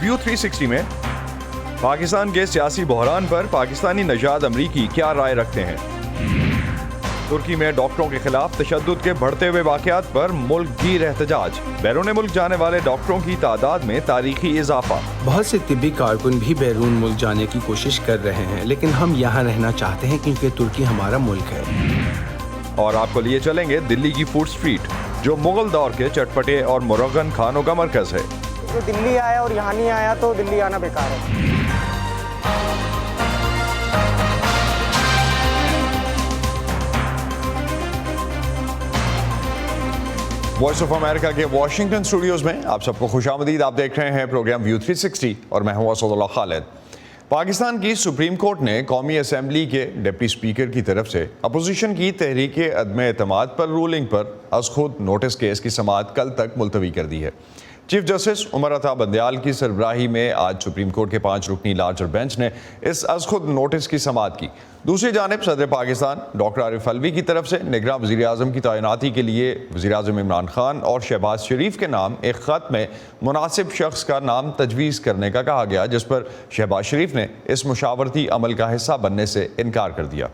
View 360 में पाकिस्तान के सियासी बहरान पर पाकिस्तानी नजाद अमरीकी क्या राय रखते हैं। तुर्की में डॉक्टरों के खिलाफ तशद्दुद के बढ़ते हुए वाक़यात पर मुल्क गिर एहतजाज। बैरून मुल्क जाने वाले डॉक्टरों की तादाद में तारीखी इजाफा। बहुत से तिब्बी कारकुन भी बैरून मुल्क जाने की कोशिश कर रहे हैं, लेकिन हम यहाँ रहना चाहते हैं क्योंकि तुर्की हमारा मुल्क है। और आपको लिए चलेंगे दिल्ली की फूड स्ट्रीट, जो मुगल दौर के चटपटे और मुरगन खानों का मरकज है। जो दिल्ली आया और यहाँ नहीं आया तो दिल्ली आना बेकार है। वॉइस ऑफ अमेरिका के वॉशिंगटन स्टूडियोज में आप सबको खुशामदीद। आप देख रहे हैं प्रोग्राम व्यू 360 और मैं हूं असदुल्लाह खालिद। पाकिस्तान की सुप्रीम कोर्ट ने कौमी असम्बली के डिप्टी स्पीकर की तरफ से अपोजिशन की तहरीक अदम एतमाद पर रूलिंग पर अज़ खुद नोटिस केस की समाअत कल तक मुलतवी कर दी है। चीफ जस्टिस उमर अता बंदयाल की सरबराही में आज सुप्रीम कोर्ट के 5 रुकनी लार्जर बेंच ने इस अज़ खुद नोटिस की समाअत की। दूसरी जानिब सदर पाकिस्तान डॉक्टर आरिफ अलवी की तरफ से निगरान वज़ीर आज़म की तैनाती के लिए वज़ीर आज़म इमरान खान और शहबाज शरीफ के नाम एक ख़त में मुनासिब शख्स का नाम तजवीज़ करने का कहा गया, जिस पर शहबाज शरीफ ने इस मुशावरती अमल का हिस्सा बनने से इनकार कर दिया।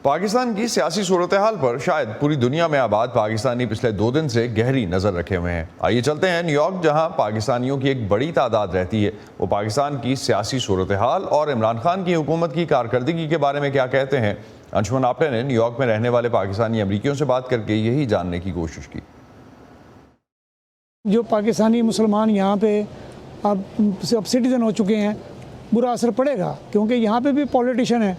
पाकिस्तान की सियासी सूरत हाल पर शायद पूरी दुनिया में आबाद पाकिस्तानी पिछले 2 दिन से गहरी नज़र रखे हुए हैं। आइए चलते हैं न्यूयॉर्क, जहां पाकिस्तानियों की एक बड़ी तादाद रहती है। वो पाकिस्तान की सियासी सूरत हाल और इमरान खान की हुकूमत की कारकर्दगी के बारे में क्या कहते हैं। अंशुमन आपटे ने न्यूयॉर्क में रहने वाले पाकिस्तानी अमरीकियों से बात करके यही जानने की कोशिश की। जो पाकिस्तानी मुसलमान यहाँ पे अब सिटीज़न हो चुके हैं, बुरा असर पड़ेगा, क्योंकि यहाँ पे भी पॉलिटिशियन हैं,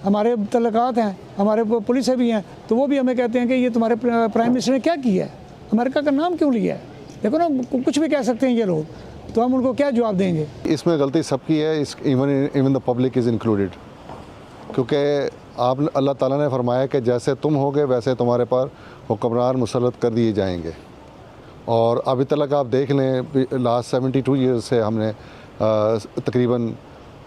हमारे तलकात हैं, हमारे पुलिस भी हैं, तो वो भी हमें कहते हैं कि ये तुम्हारे प्राइम मिनिस्टर ने क्या किया है, अमेरिका का नाम क्यों लिया है। देखो ना, कुछ भी कह सकते हैं ये लोग, तो हम उनको क्या जवाब देंगे। इसमें गलती सबकी है, even the public is included, क्योंकि आप अल्लाह ताला ने फरमाया कि जैसे तुम होगे वैसे तुम्हारे पर हुक्मरान मुसल्लत कर दिए जाएंगे। और अभी तक आप देख लें, लास्ट 72 ईयर्स से हमने तकरीबन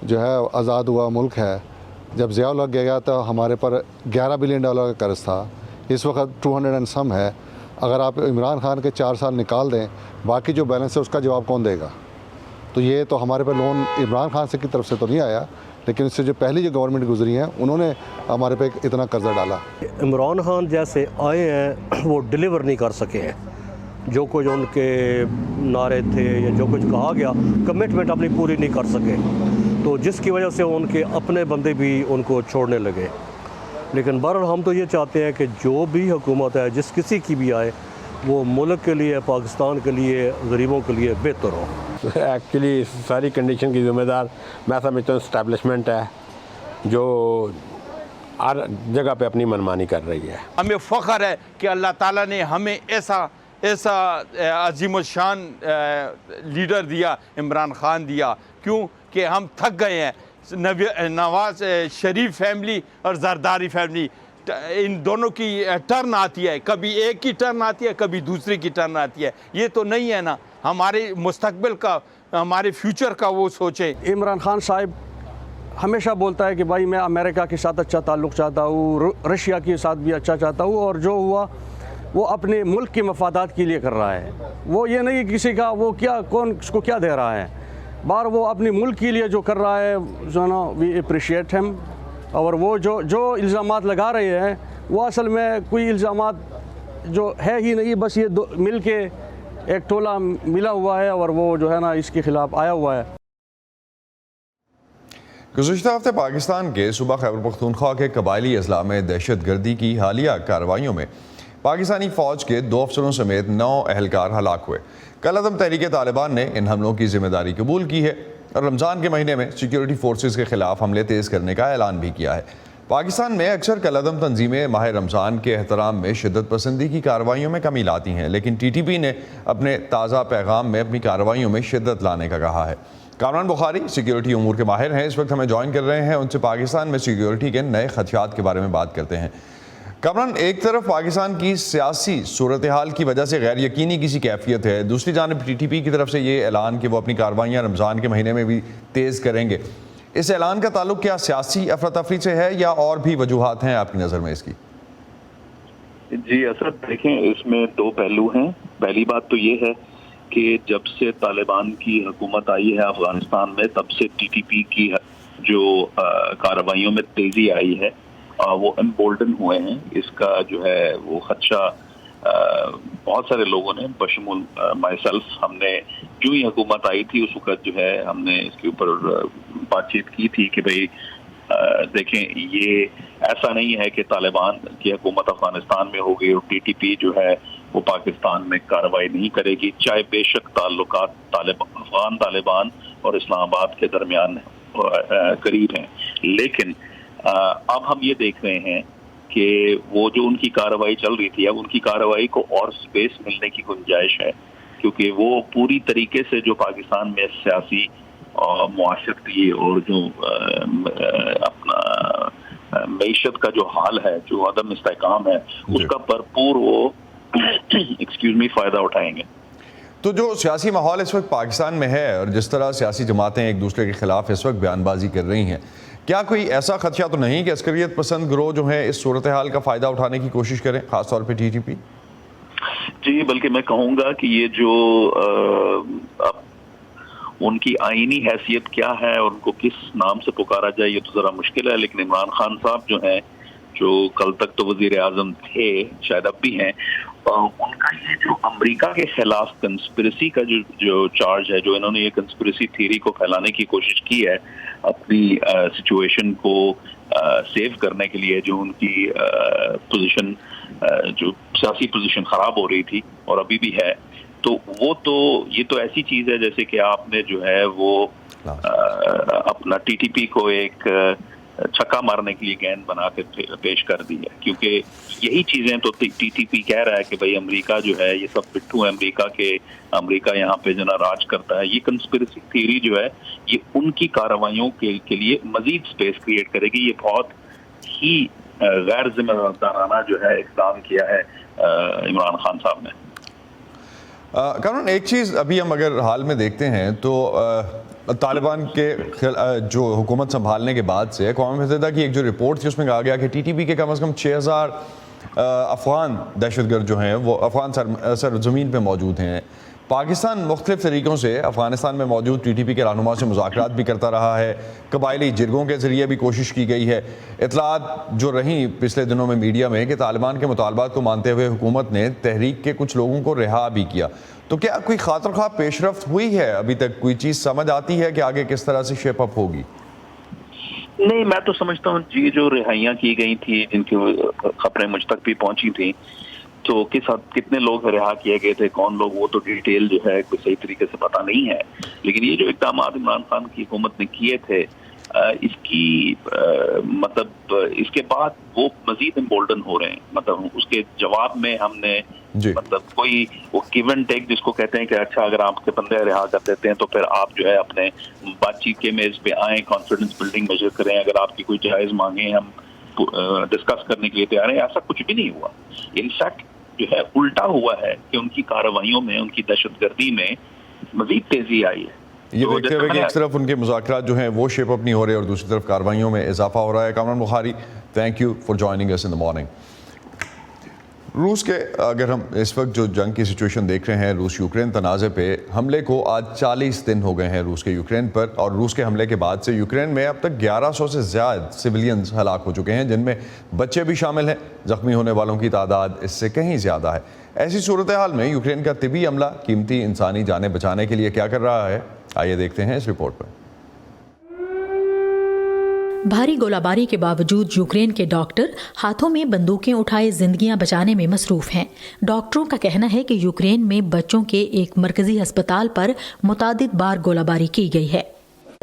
जो है आज़ाद हुआ मुल्क है। जब ज़िया लग गया तो हमारे पर $11 बिलियन का कर्ज़ था, इस वक्त 200 एंड सम है। अगर आप इमरान खान के 4 साल निकाल दें, बाकी जो बैलेंस है उसका जवाब कौन देगा। तो ये तो हमारे पर लोन इमरान खान से की तरफ से तो नहीं आया, लेकिन इससे जो पहली जो गवर्नमेंट गुजरी है उन्होंने हमारे पे इतना कर्जा डाला। इमरान खान जैसे आए हैं वो डिलीवर नहीं कर सके हैं, जो कुछ उनके नारे थे या जो कुछ कहा गया, कमिटमेंट अपनी पूरी नहीं कर सके, तो जिसकी वजह से उनके अपने बंदे भी उनको छोड़ने लगे। लेकिन बहरहाल हम तो ये चाहते हैं कि जो भी हुकूमत है, जिस किसी की भी आए, वो मुल्क के लिए, पाकिस्तान के लिए, गरीबों के लिए बेहतर हो। एक्चुअली सारी कंडीशन की ज़िम्मेदार मैं समझता हूँ इस्टेब्लिशमेंट है, जो हर जगह पे अपनी मनमानी कर रही है। हमें फ़ख्र है कि अल्लाह ताला ने हमें ऐसा अजीम शान लीडर दिया, इमरान खान दिया। क्यों कि हम थक गए हैं। नवाज शरीफ फैमिली और जरदारी फैमिली, इन दोनों की टर्न आती है, कभी एक की टर्न आती है, कभी दूसरी की टर्न आती है। ये तो नहीं है ना, हमारे मुस्तकबिल का, हमारे फ्यूचर का वो सोचे। इमरान खान साहब हमेशा बोलता है कि भाई मैं अमेरिका के साथ अच्छा ताल्लुक़ चाहता हूँ, रशिया के साथ भी अच्छा चाहता हूँ, और जो हुआ वो अपने मुल्क के मफादात के लिए कर रहा है। वो ये नहीं किसी का वो क्या कौन उसको क्या दे रहा है, बार वो अपने मुल्क के लिए जो कर रहा है, जो ना वी अप्रिशिएट हिम। और वो जो इल्ज़ामात लगा रहे हैं वो असल में कोई इल्ज़ामात जो है ही नहीं, बस ये मिल के एक टोला मिला हुआ है और वो जो है ना इसके ख़िलाफ़ आया हुआ है। गुज़िश्ता हफ़्ते पाकिस्तान के सूबा खैबर पख्तूनख्वा के कबायली अजला में दहशत गर्दी की हालिया कार्रवाइयों में पाकिस्तानी फ़ौज के 2 अफसरों समेत 9 अहलकार हलाक हुए। कल अदम तहरीक तालिबान ने इन हमलों की जिम्मेदारी कबूल की है और रमज़ान के महीने में सिक्योरिटी फोर्सेस के ख़िलाफ़ हमले तेज़ करने का ऐलान भी किया है। पाकिस्तान में अक्सर कल अदम तंजीमें माह रमज़ान के एहतराम में शिद्दत पसंदी की कार्रवाइयों में कमी लाती हैं, लेकिन TTP ने अपने ताज़ा पैगाम में अपनी कार्रवाइयों में शिद्दत लाने का कहा है। कामरान बुखारी सिक्योरिटी उमूर के माहिर हैं, इस वक्त हमें ज्वाइन कर रहे हैं। उनसे पाकिस्तान में सिक्योरिटी के नए खदशात के बारे में बात करते हैं। कामरान, एक तरफ पाकिस्तान की सियासी सूरत हाल की वजह से गैर यकीनी किसी कैफियत है, दूसरी जानब TTP की तरफ से ये ऐलान कि वो अपनी कार्रवाइयाँ रमज़ान के महीने में भी तेज़ करेंगे। इस ऐलान का ताल्लुक क्या सियासी अफरा तफरी से है या और भी वजूहात हैं आपकी नज़र में इसकी? जी असद, देखें इसमें 2 पहलू हैं। पहली बात तो ये है کہ جب سے طالبان کی حکومت آئی ہے افغانستان میں تب سے TTP کی جو کارروائیوں میں تیزی آئی ہے وہ امبولڈن ہوئے ہیں. اس کا جو ہے وہ خدشہ بہت سارے لوگوں نے بشمول مائی سیلف، ہم نے جو ہی حکومت آئی تھی اس وقت جو ہے ہم نے اس کے اوپر بات چیت کی تھی کہ بھئی دیکھیں یہ ایسا نہیں ہے کہ طالبان کی حکومت افغانستان میں ہوگی اور TTP جو ہے وہ پاکستان میں کارروائی نہیں کرے گی، چاہے بے شک تعلقات افغان طالبان اور اسلام آباد کے درمیان قریب ہیں. لیکن اب ہم یہ دیکھ رہے ہیں کہ وہ جو ان کی کارروائی چل رہی تھی اب ان کی کارروائی کو اور سپیس ملنے کی گنجائش ہے، کیونکہ وہ پوری طریقے سے جو پاکستان میں سیاسی معاشرتی اور جو اپنا معیشت کا جو حال ہے، جو عدم استحکام ہے، اس کا بھرپور وہ فائدہ اٹھائیں گے. تو جو سیاسی ماحول اس وقت پاکستان میں ہے اور جس طرح سیاسی جماعتیں ایک دوسرے کے خلاف اس وقت بیان بازی کر رہی ہیں، کیا کوئی ایسا خدشہ تو نہیں کہ عسکریت پسند گروہ جو ہیں اس صورتحال کا فائدہ اٹھانے کی کوشش کریں، خاص طور پہ TTP؟ جی، بلکہ میں کہوں گا کہ یہ جو ان کی آئینی حیثیت کیا ہے اور ان کو کس نام سے پکارا جائے یہ تو ذرا مشکل ہے، لیکن عمران خان صاحب جو ہیں، جو کل تک تو وزیر اعظم تھے، شاید اب بھی ہیں، ان کا یہ جو امریکہ کے خلاف کنسپریسی کا جو چارج ہے، جو انہوں نے یہ کنسپریسی تھیوری کو پھیلانے کی کوشش کی ہے اپنی سچویشن کو سیو کرنے کے لیے، جو ان کی پوزیشن جو سیاسی پوزیشن خراب ہو رہی تھی اور ابھی بھی ہے، تو وہ تو یہ تو ایسی چیز ہے جیسے کہ آپ نے جو ہے وہ اپنا TTP کو ایک چھکا مارنے کے لیے گیند بنا کے پیش کر دی ہے، کیونکہ یہی چیزیں تو TTP کہہ رہا ہے کہ بھئی امریکہ جو ہے یہ سب پٹھو ہے، امریکہ یہاں پہ جو نا راج کرتا ہے. یہ کنسپریسی تھیوری جو ہے یہ ان کی کارروائیوں کے لیے مزید سپیس کریٹ کرے گی. یہ بہت ہی غیر ذمہ دارانہ جو ہے اقدام کیا ہے عمران خان صاحب نے. کامران، ایک چیز ابھی ہم اگر حال میں دیکھتے ہیں تو طالبان کے جو حکومت سنبھالنے کے بعد سے اقوام متحدہ کی ایک جو رپورٹ تھی اس میں کہا گیا کہ TTP کے کم از کم 6000 افغان دہشت گرد جو ہیں وہ افغان سرزمین پہ موجود ہیں. پاکستان مختلف طریقوں سے افغانستان میں موجود TTP کے رہنما سے مذاکرات بھی کرتا رہا ہے، قبائلی جرگوں کے ذریعے بھی کوشش کی گئی ہے. اطلاعات جو رہیں پچھلے دنوں میں میڈیا میں کہ طالبان کے مطالبات کو مانتے ہوئے حکومت نے تحریک کے کچھ لوگوں کو رہا بھی کیا. تو کیا کوئی خاطر خواہ پیش رفت ہوئی ہے ابھی تک؟ کوئی چیز سمجھ آتی ہے کہ آگے کس طرح سے شیپ اپ ہوگی؟ نہیں، میں تو سمجھتا ہوں جی جو رہائیاں کی گئی تھی، جن کی خبریں مجھ تک بھی پہنچی تھیں، تو کتنے لوگ رہا کیے گئے تھے، کون لوگ، وہ تو ڈیٹیل جو ہے کوئی صحیح طریقے سے پتہ نہیں ہے. لیکن یہ جو اقدامات عمران خان کی حکومت نے کیے تھے، اس کی مطلب اس کے بعد وہ مزید امبولڈن ہو رہے ہیں. مطلب اس کے جواب میں ہم نے مطلب کوئی وہ گیو اینڈ ٹیک جس کو کہتے ہیں کہ اچھا اگر آپ کے بندے رہا کر دیتے ہیں تو پھر آپ جو ہے اپنے بات چیت کے میز پہ آئیں، کانفیڈنس بلڈنگ میجر کریں، اگر آپ کی کوئی جائز مانگیں ہم ڈسکس کرنے کے لیے تیار ہیں. ایسا کچھ بھی نہیں ہوا. انفیکٹ جو ہے الٹا ہوا ہے کہ ان کی کارروائیوں میں، ان کی دہشت گردی میں مزید تیزی آئی ہے. یہ دیکھتے ہوئے کہ ایک طرف ان کے مذاکرات جو ہیں وہ شیپ اپ نہیں ہو رہے اور دوسری طرف کارروائیوں میں اضافہ ہو رہا ہے. Kamran Bukhari, thank you for joining us in the morning. روس کے اگر ہم اس وقت جو جنگ کی سچویشن دیکھ رہے ہیں، روس یوکرین تنازع پہ حملے کو آج 40 دن ہو گئے ہیں روس کے یوکرین پر، اور روس کے حملے کے بعد سے یوکرین میں اب تک 1100 سے زیادہ سویلینز ہلاک ہو چکے ہیں، جن میں بچے بھی شامل ہیں. زخمی ہونے والوں کی تعداد اس سے کہیں زیادہ ہے. ایسی صورتحال میں یوکرین کا طبی عملہ قیمتی انسانی جانیں بچانے کے لیے کیا کر رہا ہے؟ آئیے دیکھتے ہیں اس رپورٹ پر. بھاری گولہ باری کے باوجود یوکرین کے ڈاکٹر ہاتھوں میں بندوقیں اٹھائے زندگیاں بچانے میں مصروف ہیں. ڈاکٹروں کا کہنا ہے کہ یوکرین میں بچوں کے ایک مرکزی ہسپتال پر متعدد بار گولہ باری کی گئی ہے.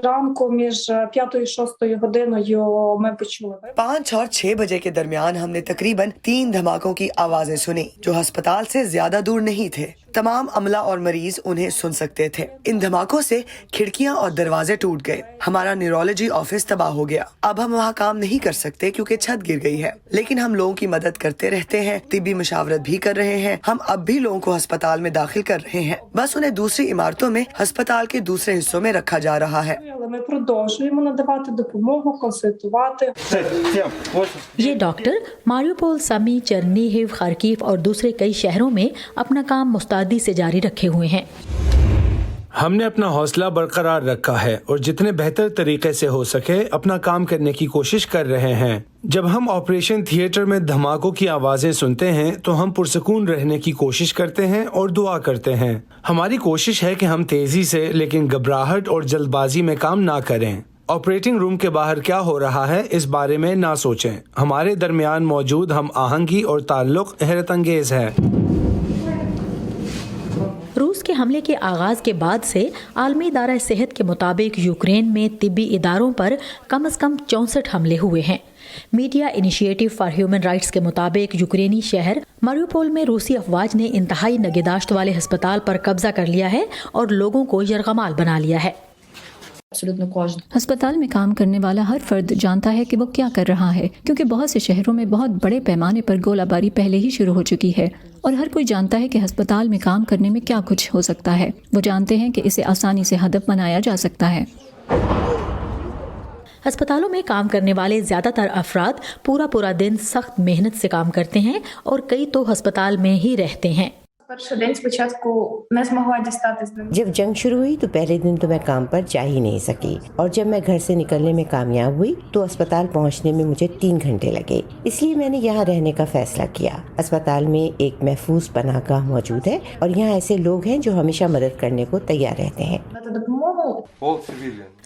ранку між 5 і 6 годиною ми почули. 5 اور 6 بجے کے درمیان ہم نے تقریباً 3 دھماکوں کی آوازیں سنی جو ہسپتال سے زیادہ دور نہیں تھے. تمام عملہ اور مریض انہیں سن سکتے تھے. ان دھماکوں سے کھڑکیاں اور دروازے ٹوٹ گئے. ہمارا نیورولوجی آفس تباہ ہو گیا. اب ہم وہاں کام نہیں کر سکتے کیونکہ چھت گر گئی ہے. لیکن ہم لوگوں کی مدد کرتے رہتے ہیں، طبی مشاورت بھی کر رہے ہیں. ہم اب بھی لوگوں کو ہسپتال میں داخل کر رہے ہیں، بس انہیں دوسری عمارتوں میں ہسپتال کے دوسرے حصوں میں رکھا جا رہا ہے. Але ми продовжуємо надавати допомогу, консультувати. ये डॉक्टर मारियोपोल, समी, चेरनीहिव, खार्किव और दूसरे कई शहरों में अपना काम मुस्तैदी से जारी रखे हुए हैं। हमने अपना हौसला बरकरार रखा है और जितने बेहतर तरीके से हो सके अपना काम करने की कोशिश कर रहे हैं। जब हम ऑपरेशन थिएटर में धमाकों की आवाज़ें सुनते हैं तो हम पुरसकून रहने की कोशिश करते हैं और दुआ करते हैं। हमारी कोशिश है कि हम तेज़ी से लेकिन घबराहट और जल्दबाजी में काम ना करें। ऑपरेटिंग रूम के बाहर क्या हो रहा है इस बारे में ना सोचें। हमारे दरमियान मौजूद हम आहंगी और ताल्लुक़ हैरत अंगेज़ है। रूस के हमले के आगाज के बाद से आलमी इदारा सेहत के मुताबिक यूक्रेन में तिब्बी इदारों पर कम से कम 64 हमले हुए हैं। Media initiative for human rights के मुताबिक यूक्रेनी शहर मारियोपोल में रूसी अफवाज ने इंतहाई नगहदाश्त वाले अस्पताल पर कब्जा कर लिया है और लोगों को यरगमाल बना लिया है। अस्पताल में काम करने वाला हर फर्द जानता है कि वो क्या कर रहा है, क्योंकि बहुत से शहरों में बहुत बड़े पैमाने पर गोलाबारी पहले ही शुरू हो चुकी है और हर कोई जानता है कि अस्पताल में काम करने में क्या कुछ हो सकता है। वो जानते हैं कि इसे आसानी से हदफ बनाया जा सकता है। अस्पतालों में काम करने वाले ज्यादातर अफराद पूरा दिन सख्त मेहनत से काम करते हैं और कई तो अस्पताल में ही रहते हैं। जब जंग शुरू हुई तो पहले दिन तो मैं काम पर जा ही नहीं सकी और जब मैं घर से निकलने में कामयाब हुई तो अस्पताल पहुंचने में मुझे 3 घंटे लगे। इसलिए मैंने यहाँ रहने का फैसला किया। अस्पताल में एक महफूज पनाहगाह मौजूद है और यहाँ ऐसे लोग हैं जो हमेशा मदद करने को तैयार रहते हैं।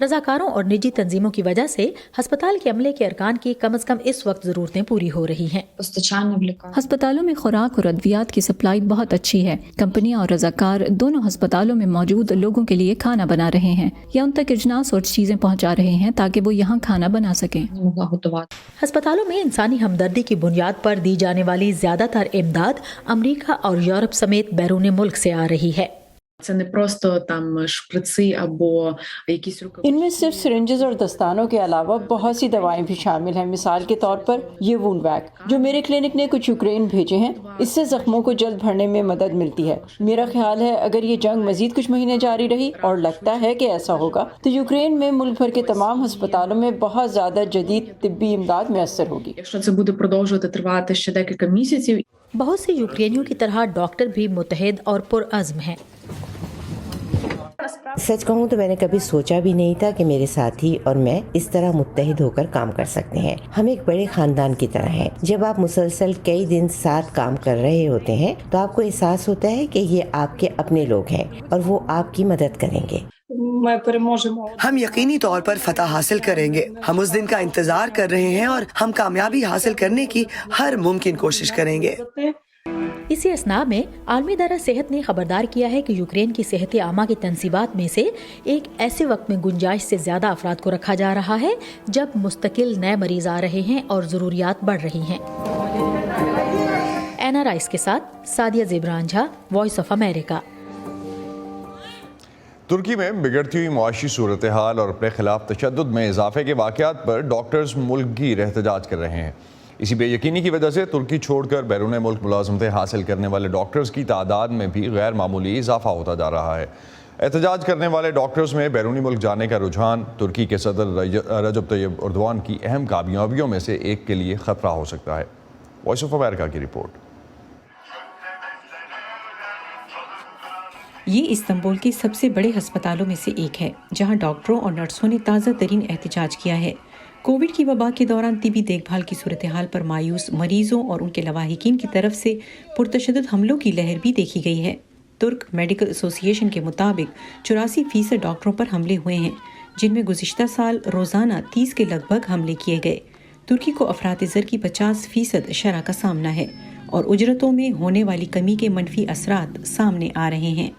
रजाकारों और निजी तंजीमों की वजह से अस्पताल के अमले के अरकान की कम से कम इस वक्त जरूरतें पूरी हो रही हैं। अस्पतालों में खुराक और अद्वियात की सप्लाई बहुत अच्छी है। कंपनियां और रजाकार दोनों अस्पतालों में मौजूद लोगों के लिए खाना बना रहे हैं या उन तक इजनास और चीजें पहुंचा रहे हैं ताकि वो यहाँ खाना बना सकें। अस्पतालों में इंसानी हमदर्दी की बुनियाद पर दी जाने वाली ज्यादातर इमदाद अमेरिका और यूरोप समेत बैरून मुल्क से आ रही है। इनमें सिर्फ सिरिंजेस और दस्तानों के अलावा बहुत सी दवाएं भी शामिल हैं। मिसाल के तौर पर ये वूंड वैक जो मेरे क्लिनिक ने कुछ यूक्रेन भेजे हैं, इससे जख्मों को जल्द भरने में मदद मिलती है। मेरा ख्याल है अगर ये जंग मजीद कुछ महीने जारी रही, और लगता है कि ऐसा होगा, तो यूक्रेन में मुल्क भर के तमाम अस्पतालों में बहुत ज्यादा जदीद तिब्बी इमदाद मैसर होगी। बहुत से यूक्रेनियों की तरह डॉक्टर भी मुतहद और पुरअज़्म हैं। सच कहूँ तो मैंने कभी सोचा भी नहीं था कि मेरे साथी और मैं इस तरह मुत्तहिद होकर काम कर सकते हैं। हम एक बड़े खानदान की तरह हैं। जब आप मुसलसल कई दिन साथ काम कर रहे होते हैं तो आपको एहसास होता है कि ये आपके अपने लोग हैं और वो आपकी मदद करेंगे। हम यकीनी तौर पर फतह हासिल करेंगे। हम उस दिन का इंतजार कर रहे हैं और हम कामयाबी हासिल करने की हर मुमकिन कोशिश करेंगे। इसी असना में आलमी इदारा सेहत ने खबरदार किया है कि यूक्रेन की सेहत आमा की तनसीबात में से एक ऐसे वक्त में गुंजाइश से ज्यादा अफराद को रखा जा रहा है जब मुस्तकिल नए मरीज आ रहे हैं और जरूरियात बढ़ रही हैं। NRI के साथ Sadia Zebran Jha, voice of America. तुर्की में बिगड़ती हुई मुआशी सूरत हाल और अपने खिलाफ तशद्दुद में इजाफे के वाक़यात पर डॉक्टर्स मुल्क गिर एहतजाज कर रहे हैं। इसी बेयकीनी की वजह से तुर्की छोड़कर बैरून मुल्क मुलाजमतें हासिल करने वाले डॉक्टर्स की तादाद में भी गैर मामूली इजाफा होता जा रहा है। एहतजाज करने वाले डॉक्टर्स में बैरूनी मुल्क जाने का रुझान तुर्की के सदर रजब तैयब एर्दोआन की अहम कामयाबियों में से एक के लिए खतरा हो सकता है। वॉइस ऑफ अमेरिका की रिपोर्ट। ये इस्तांबुल के सबसे बड़े अस्पतालों में से एक है जहां डॉक्टरों और नर्सों ने ताज़ा तरीन एहतजाज किया है। कोविड की वबा के दौरान तिबी देखभाल की सूरत हाल पर मायूस मरीजों और उनके लवाहिकीन की तरफ से पुरतशद्दुद हमलों की लहर भी देखी गई है। तुर्क मेडिकल एसोसिएशन के मुताबिक 84% डॉक्टरों पर हमले हुए हैं, जिनमें गुज़िश्ता साल रोज़ाना 30 के लगभग हमले किए गए। तुर्की को अफरात ज़र की 50% शरह का सामना है और उजरतों में होने वाली कमी के मनफी असरात सामने आ रहे हैं।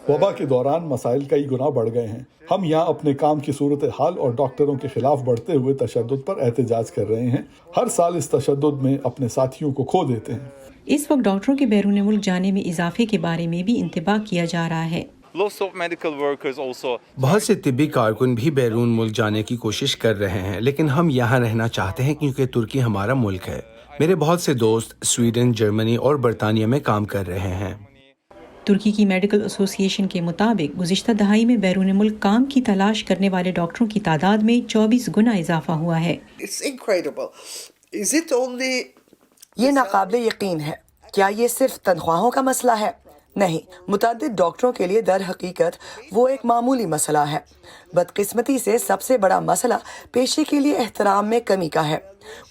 वबा के दौरान मसाइल कई गुना बढ़ गए हैं। हम यहाँ अपने काम की सूरत हाल और डॉक्टरों के खिलाफ बढ़ते हुए तशद्दुद पर एहतजाज कर रहे हैं। हर साल इस तशद्दुद में अपने साथियों को खो देते हैं। इस वक्त डॉक्टरों के बैरून मुल्क जाने में इजाफे के बारे में भी इंतबाह किया जा रहा है। बहुत से तिब्बी कारकुन भी बैरून मुल्क जाने की कोशिश कर रहे हैं, लेकिन हम यहाँ रहना चाहते हैं क्योंकि तुर्की हमारा मुल्क है। मेरे बहुत से दोस्त स्वीडन, जर्मनी और बरतानिया में काम कर रहे हैं। तुर्की की मेडिकल एसोसिएशन के मुताबिक गुज़िश्ता दहाई में बैरून मुल्क काम की तलाश करने वाले डॉक्टरों की तादाद में 24 गुना इजाफा हुआ है। ये नाकाबिले यकीन है। क्या ये सिर्फ तनख्वाहों का मसला है? नहीं, मुतअद्दिद डॉक्टरों के लिए दर हकीकत वो एक मामूली मसला है। बदकिस्मती से सबसे बड़ा मसला पेशे के लिए एहतराम में कमी का है,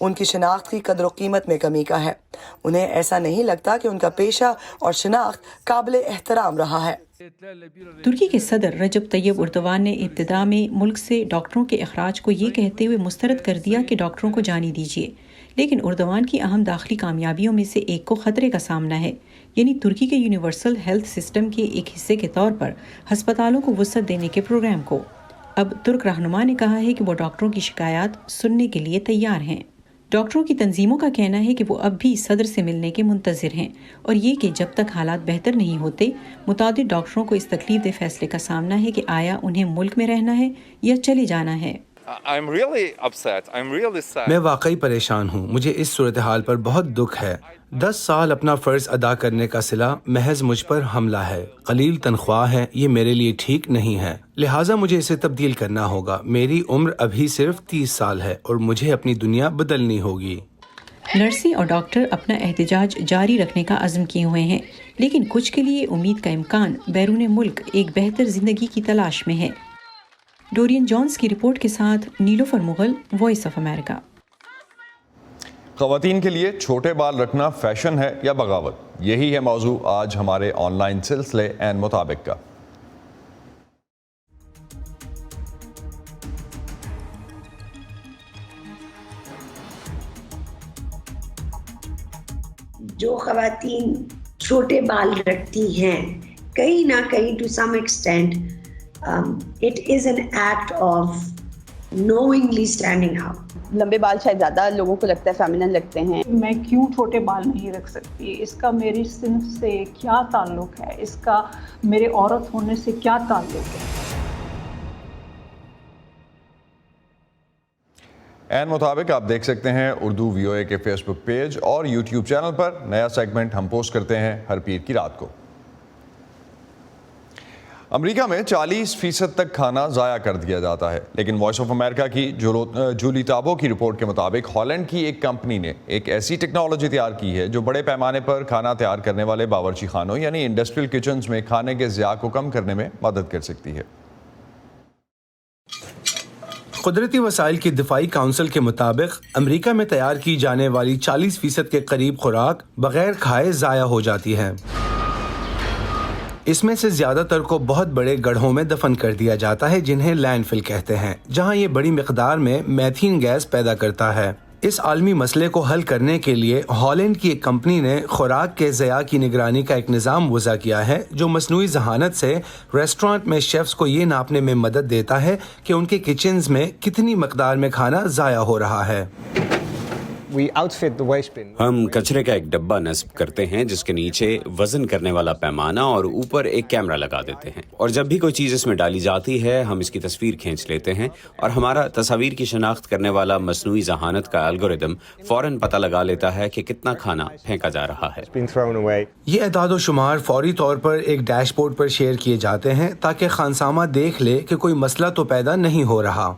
उनकी शनाख्त की कदर कीमत में कमी का है। उन्हें ऐसा नहीं लगता कि उनका पेशा और शनाख्त काबिल एहतराम रहा है। तुर्की के सदर रजब तैयब उर्दवान ने इब्तिदा में मुल्क से डॉक्टरों के अखराज को ये कहते हुए मुस्तरद कर दिया कि डॉक्टरों को जाने दीजिए, लेकिन उर्दवान की अहम दाखिली कामयाबियों में से एक को खतरे का सामना है, यानी तुर्की के यूनिवर्सल हेल्थ सिस्टम के एक हिस्से के तौर पर हस्पतालों को वुसअत देने के प्रोग्राम को। अब तुर्क रहनुमा ने कहा है कि वो डॉक्टरों की शिकायत सुनने के लिए तैयार हैं। डॉक्टरों की तंजीमों का कहना है कि वो अब भी सदर से मिलने के मुंतज़िर हैं और ये कि जब तक हालात बेहतर नहीं होते मुतादिद डॉक्टरों को इस तकलीफ दे फैसले का सामना है कि आया उन्हें मुल्क में रहना है या चले जाना है। मैं वाकई परेशान हूँ। मुझे इस सूरत हाल पर बहुत दुख है। 10 साल अपना फ़र्ज़ अदा करने का सिला महज मुझ पर हमला है। कलील तनख्वाह है, ये मेरे लिए ठीक नहीं है, लिहाजा मुझे इसे तब्दील करना होगा। मेरी उम्र अभी सिर्फ 30 साल है और मुझे अपनी दुनिया बदलनी होगी। नर्सें और डॉक्टर अपना एहतजाज जारी रखने का अज़्म किए हुए हैं, लेकिन कुछ के लिए उम्मीद का इम्कान बैरून मुल्क एक बेहतर जिंदगी की तलाश में है। डोरियन जॉन्स की रिपोर्ट के साथ Nilofar Mughal, Voice of America. ख़वातीन के लिए छोटे बाल रखना फैशन है या बगावत, यही है मौजू आज हमारे ऑनलाइन सिलसिले एन मुताबिक का। जो ख़वातीन छोटे बाल रखती हैं, कहीं ना कहीं to some extent it is an act of knowingly standing out. लंबे बाल शायद ज़्यादा लोगों को लगता है फेमिनिन लगते हैं। मैं क्यों छोटे बाल नहीं रख सकती, इसका मेरी सिंफ से क्या ताल्लुक है, इसका मेरे औरत होने से क्या ताल्लुक है। एन मुताबिक आप देख सकते हैं उर्दू VOA के फेसबुक पेज और यूट्यूब चैनल पर। नया सेगमेंट हम पोस्ट करते हैं हर पीर की रात को। अमेरिका में 40% तक खाना ज़ाया कर दिया जाता है, लेकिन वॉइस ऑफ अमेरिका की जूली ताबो की रिपोर्ट के मुताबिक हॉलैंड की एक कंपनी ने एक ऐसी टेक्नोलॉजी तैयार की है जो बड़े पैमाने पर खाना तैयार करने वाले बावर्ची खानों यानी इंडस्ट्रियल किचन्स में खाने के ज़िया को कम करने में मदद कर सकती है। कुदरती वसाइल की दिफाई काउंसिल के मुताबिक अमेरिका में तैयार की जाने वाली 40% के करीब खुराक बगैर खाए ज़ाया हो जाती है। इसमें से ज़्यादातर को बहुत बड़े गड्ढों में दफन कर दिया जाता है जिन्हें लैंडफिल कहते हैं, जहां ये बड़ी मिकदार में मैथीन गैस पैदा करता है। इस आलमी मसले को हल करने के लिए हॉलैंड की एक कंपनी ने खुराक के ज़या की निगरानी का एक निज़ाम वज़ा किया है जो मसनूई जहानत से रेस्टोरेंट में शेफ्स को ये नापने में मदद देता है कि उनके किचन्स में कितनी मकदार में खाना ज़ाया हो रहा है। हम कचरे का एक डब्बा नस्ब करते हैं जिसके नीचे वजन करने वाला पैमाना और ऊपर एक कैमरा लगा देते हैं, और जब भी कोई चीज़ इसमें डाली जाती है हम इसकी तस्वीर खींच लेते हैं और हमारा तस्वीर की शनाख्त करने वाला मसनूई जहानत का एल्गोरिदम फौरन पता लगा लेता है कि कितना खाना फेंका जा रहा है। ये अदाद शुमार फौरी तौर पर एक डैशबोर्ड पर शेयर किए जाते हैं ताकि खानसामा देख ले कि कोई मसला तो पैदा नहीं हो रहा।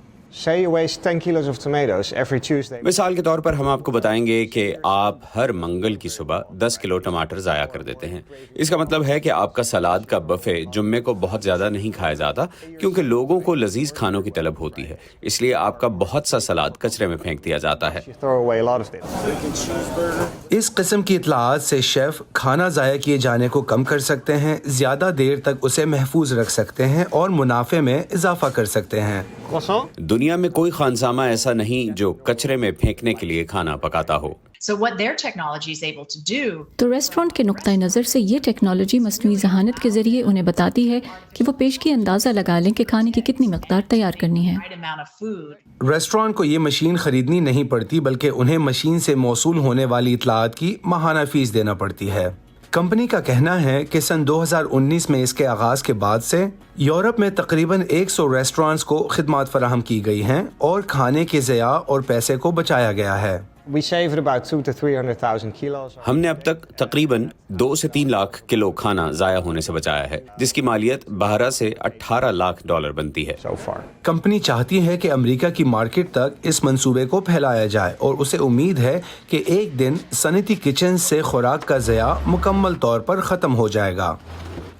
मिसाल के तौर पर हम आपको बताएंगे कि आप हर मंगल की सुबह 10 किलो टमाटर ज़ाया कर देते हैं। इसका मतलब है कि आपका सलाद का बफे जुम्मे को बहुत ज़्यादा नहीं खाया जाता क्योंकि लोगों को लजीज खानों की तलब होती है, इसलिए आपका बहुत सा सलाद कचरे में फेंक दिया जाता है। इस किस्म की इतलात से शेफ खाना ज़ाया किए जाने को कम कर सकते हैं, ज़्यादा देर तक उसे महफूज रख सकते हैं और मुनाफे में इजाफा कर सकते हैं। दुनिया में कोई खानसामा ऐसा नहीं जो कचरे में फेंकने के लिए खाना पकाता हो। तो रेस्टोरेंट के नुक्ता नज़र से ये टेक्नोलॉजी मसनूई जहानत के जरिए उन्हें बताती है कि वो पेशगी अंदाज़ा लगा लें कि खाने की कितनी मकदार तैयार करनी है। रेस्टोरेंट को ये मशीन खरीदनी नहीं पड़ती बल्कि उन्हें मशीन से मौसूल होने वाली इतलात की माहाना फीस देना पड़ती है। कंपनी का कहना है कि सन 2019 में इसके आगाज के बाद से यूरोप में तकरीबन 100 रेस्टोरेंट्स को खिदमत फराहम की गई हैं और खाने के ज़या और पैसे को बचाया गया है। We saved about 200,000 to 300,000 kilos. हमने अब तक तकरीबन 2 से 3 लाख किलो खाना ज़ाया होने से बचाया है, जिसकी मालियत 12 से 18 लाख डॉलर बनती है। कंपनी चाहती है कि अमेरिका की मार्केट तक इस मंसूबे को फैलाया जाए और उसे उम्मीद है कि एक दिन सनती किचन से खुराक का ज़या मुकम्मल तौर पर ख़त्म हो जाएगा।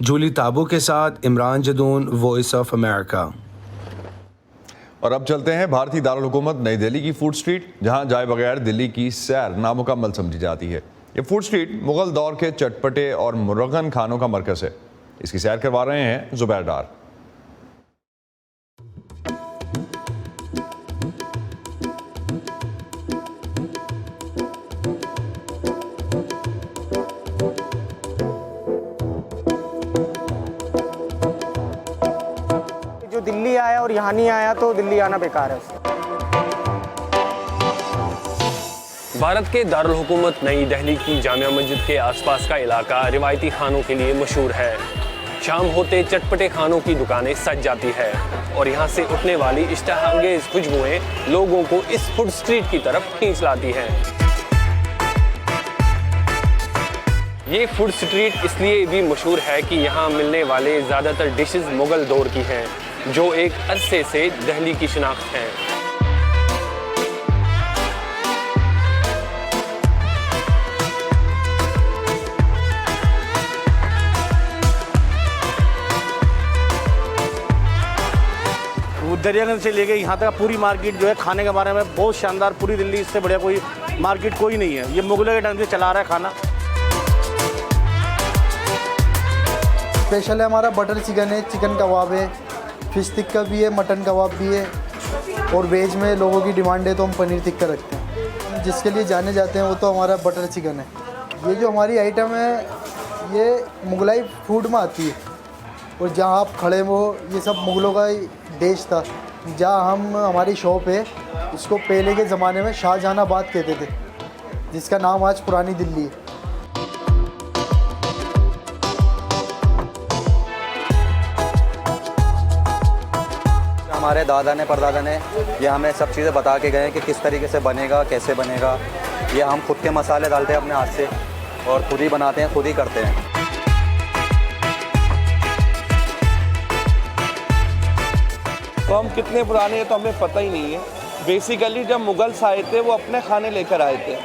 जूली ताबू के साथ Imran Jadoon, voice of America. और अब चलते हैं भारतीय दारुल हुकूमत नई दिल्ली की फूड स्ट्रीट, जहां जाए बगैर दिल्ली की सैर नामुकम्मल समझी जाती है। ये फूड स्ट्रीट मुगल दौर के चटपटे और मुरगन खानों का मरकज़ है। इसकी सैर करवा रहे हैं जुबैर डार। जो दिल्ली आया और यहाँ नहीं आया तो दिल्ली आना बेकार है उसका। भारत के दारुल हुकूमत नई दिल्ली की जामिया मस्जिद के आसपास का इलाका रिवायती खानों के लिए मशहूर है। शाम होते चटपटे खानों की दुकानें सज जाती है और यहाँ से उठने वाली इश्तहाअंगेज़ खुशबुएं लोगों को इस फूड स्ट्रीट की तरफ खींच लाती हैं। ये फूड स्ट्रीट इसलिए भी मशहूर है कि यहाँ मिलने वाले ज़्यादातर डिशेस मुग़ल दौर की हैं, जो एक अरसे से दिल्ली की शिनाख्त हैं। दरियागंज से लेके यहाँ तक पूरी मार्केट जो है खाने के बारे में बहुत शानदार, पूरी दिल्ली इससे बढ़िया कोई मार्केट कोई नहीं है। ये मुगलों के टाइम से चला रहा है खाना। स्पेशल है हमारा बटर चिकन है, चिकन कबाब है, फिश टिक्का भी है, मटन कबाब भी है, और वेज में लोगों की डिमांड है तो हम पनीर टिक्का रखते हैं। जिसके लिए जाने जाते हैं वो तो हमारा बटर चिकन है। ये जो हमारी आइटम है ये मुगलाई फूड में आती है, और जहाँ आप खड़े हो ये सब मुगलों का देश था। जहाँ हमारी शॉप है इसको पहले के ज़माने में शाहजहानाबाद कहते थे, जिसका नाम आज पुरानी दिल्ली है। हमारे दादा ने परदादा ने ये हमें सब चीज़ें बता के गए हैं कि किस तरीके से बनेगा, कैसे बनेगा। ये हम खुद के मसाले डालते हैं अपने हाथ से और खुद ही बनाते हैं, खुद ही करते हैं। तो हम कितने पुराने हैं तो हमें पता ही नहीं है। बेसिकली जब मुगल्स आए थे वो अपने खाने लेकर आए थे,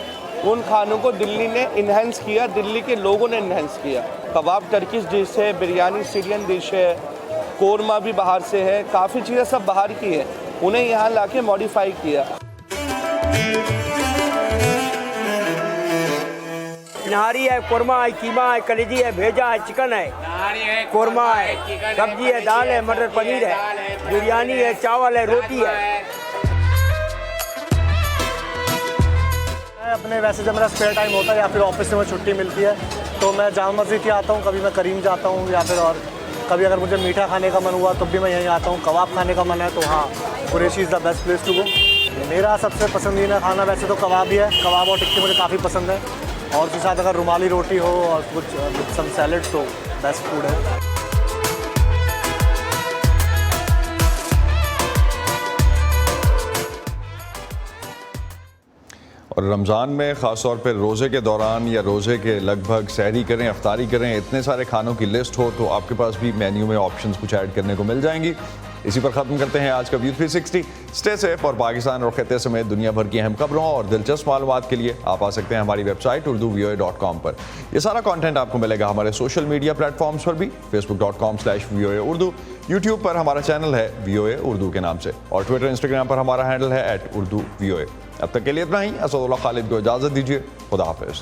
उन खानों को दिल्ली ने इन्हेंस किया, दिल्ली के लोगों ने इन्हेंस किया। कबाब टर्किश डिश है, बिरयानी सीरियन डिश है, कोरमा भी बाहर से है, काफ़ी चीज़ें सब बाहर की है, उन्हें यहाँ लाके मॉडिफाई किया। नहारी है, कोरमा है, कीमा है, कलेजी है, भेजा है, चिकन है, कोरमा है, सब्जी है, दाल है, मटर पनीर है, बिरयानी है, चावल है, रोटी है। अपने वैसे जब मेरा स्पेयर टाइम होता है या फिर ऑफिस से मुझे छुट्टी मिलती है तो मैं जामा मस्जिद ही आता हूँ, कभी मैं करीम जाता हूँ, या फिर और कभी अगर मुझे मीठा खाने का मन हुआ तब भी मैं यहीं आता हूँ। कबाब खाने का मन है तो हाँ, Qureshi is the best place to go. मेरा सबसे पसंदीदा खाना वैसे तो कबाब ही है। कबाब और टिक्की मुझे काफ़ी पसंद है, और उसके साथ अगर रुमाली रोटी हो और कुछ विद सम सैलड तो बेस्ट फूड है। और रमज़ान में ख़ास तौर पर रोज़े के दौरान या रोज़े के लगभग सहरी करें, अफ्तारी करें, इतने सारे खानों की लिस्ट हो तो आपके पास भी मेन्यू में ऑप्शंस कुछ ऐड करने को मिल जाएंगी। इसी पर ख़त्म करते हैं आज का व्यू 360। स्टे सेफ और पाकिस्तान और खित्ते समेत दुनिया भर की अहम खबरों और दिलचस्प मालूमात के लिए आप आ सकते हैं हमारी वेबसाइट urduvoa.com पर। ये सारा कंटेंट आपको मिलेगा हमारे सोशल मीडिया प्लेटफॉर्म्स पर भी, facebook.com/VOA उर्दू, यूट्यूब पर हमारा चैनल है VOA उर्दू के नाम से, और ट्विटर इंस्टाग्राम पर हमारा हैंडल है @urduvoa। अब तक के लिए इतना ही। असदुल्लाह खालिद को इजाज़त दीजिए। खुदा हाफिज़।